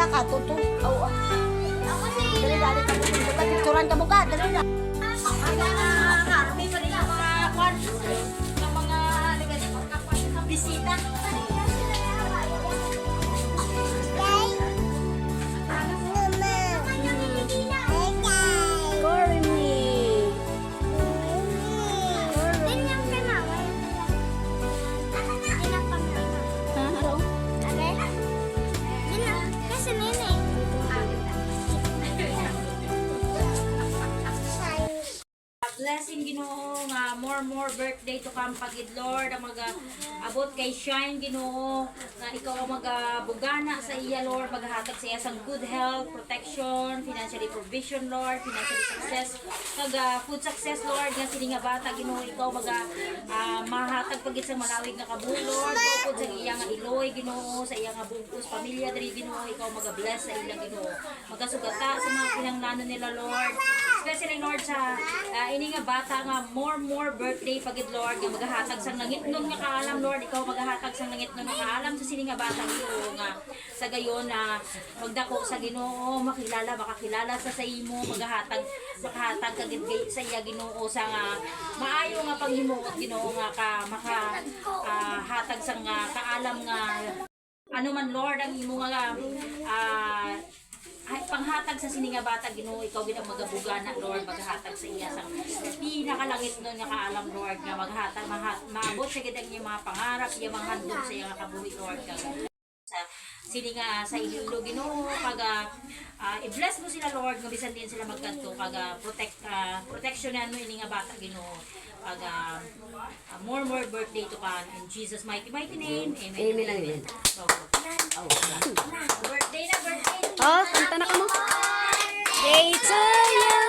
Pila ka, tutong. Dali na, dali ka mo. Picturean ka mo ka, dali na. May pa rin mga kwarto ng mga bisita. Blessing Ginoo nga more birthday to come pagid Lord ang abot kay Shine Ginoo nga ikaw ang magabugana sa iya Lord maghatag sa iya sang good health, protection, financial provision Lord, financial success food success Lord nga sini nga bata Ginoo ikaw mahatag pagid sa malawig nga kabuhi Lord upod sa iya nga iloy Ginoo sa iya nga bungkus pamilya diri Ginoo ikaw magabless sa ila Ginoo magasugata sa mga kinahanglanon nila Lord especially Lord sa ini nga bata nga more birthday pagid Lord nga magahatag sang nangitnon nga kaalam Lord ikaw magahatag sang nangitnon nga kaalam sa sini nga bata Ginoo nga sa gayon na magdako sa Ginoo makakilala sa imo makahatag kagid sa iya Ginoo sa nga maayo nga paghimuot Ginoo nga makahatag sang kaalam nga ano man Lord ang imo nga panghatag sa sini nga bata Ginoo ikaw gid ang magabugana Lord maghatag sa iya sang pinakalangit nun nga kaalam Lord nga maghatag maabot sa gid ang iyang mga pangarap iya mga handog sa iya nga kabuhi Lord sa sini nga sa ilo Ginoo i-bless mo sila Lord nga bisan din sila magkanto protectionan mo ini nga bata Ginoo more birthday to come in Jesus mighty name amen Amen. birthday na Oh, kanta na ka mo. Day to you.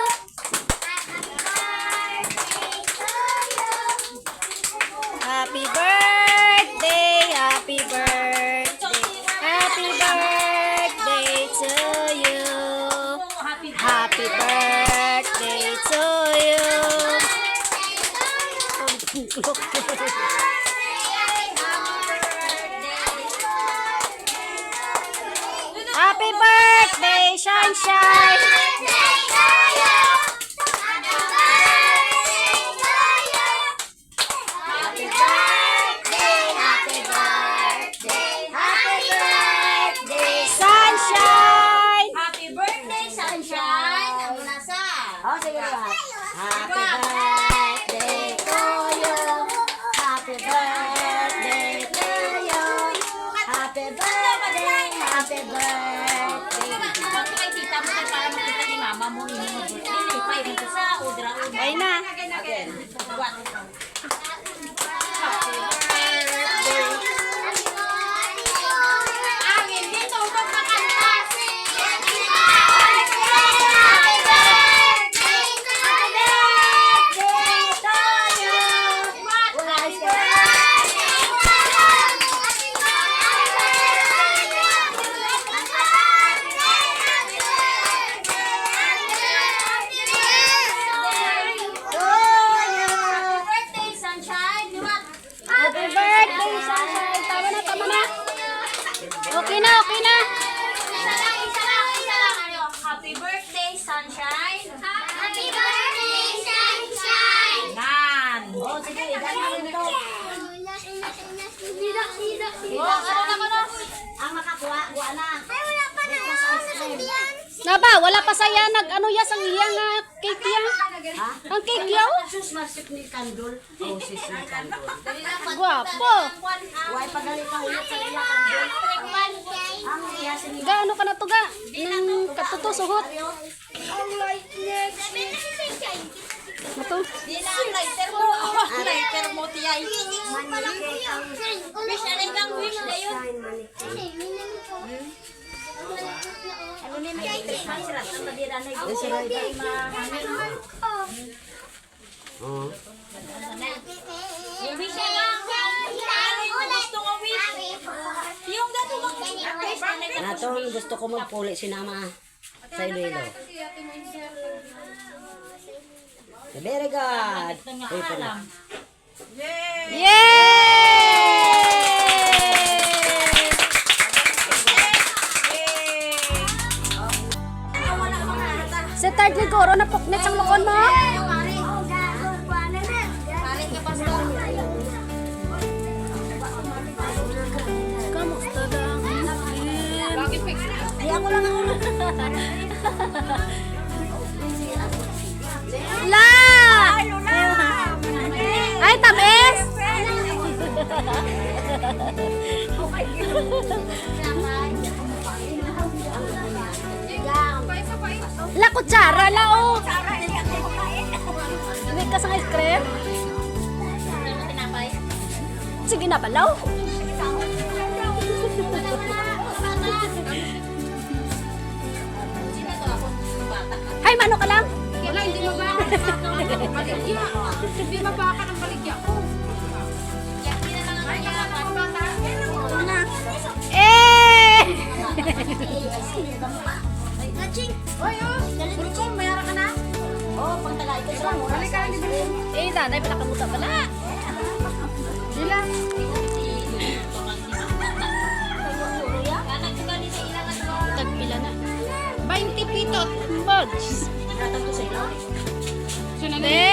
Happy birthday, happy birthday. Happy birthday to you. Happy birthday to you. Happy birthday, Sunshine! Happy birthday, Sunshine! Happy birthday, Sunshine! Ang nasa? Oh, sige lahat. Happy birthday to you. Happy birthday to you. Happy birthday, happy birthday. Pag kay tita mo para makita ni mama mo ini mo birthday, lipay dito sa udra. Ay na. Again. Angin dito ubang makanta. Birthday, Sunshine. Happy birthday, Sunshine! Tama na. Okay na. Isa lang. Happy birthday, Sunshine. Happy birthday, Sunshine. Nan. Oh, sige, idan mo rin ito. Ano na? Ang makakuha, kuha na. Wala pa saya nag-ano ya sang iya nga cake ya. Ha? Ang cake yaw. Sus, masip ni Kandol. Oh, sis ni Kandol. Guwapo. Huwag pagalit ka ulit sa iya, Kandol. Ang iya sa niya. Ano ka na to ga? Nang katuto suhot. Mato. Di na ang lighter mo. Lighter mo tiyay. Wish na lang wish na yun. Ano ni may Christmas sila? Ang madira na yun. Oh. Wish na lang. Gusto ko wish. Yung gato mo. Natong gusto ko magpuli si Nama sa Iloilo. Very good. Uy, pala. Yay! liguro na puknit sa lukon mo. Pare ka pastor. Kamusta lang? Ay, ako lang ang La! Ay, tamis! La, kutsara la, oh! Hindi ka sa ice cream? Sige na, balaw. Ay, mano ka lang? Wala, hindi mabaka ng baligya. Hindi mabaka ng baligya ko. Eh! Oy, oh. Galit ko, mayara ka na? Oo, pang taga ito sila. Mura sa Eh, nanay, pinakamuta pala. Sila. Tagpila na. 20 pitot. Bugs. Natag ko sa ilaw. Eh!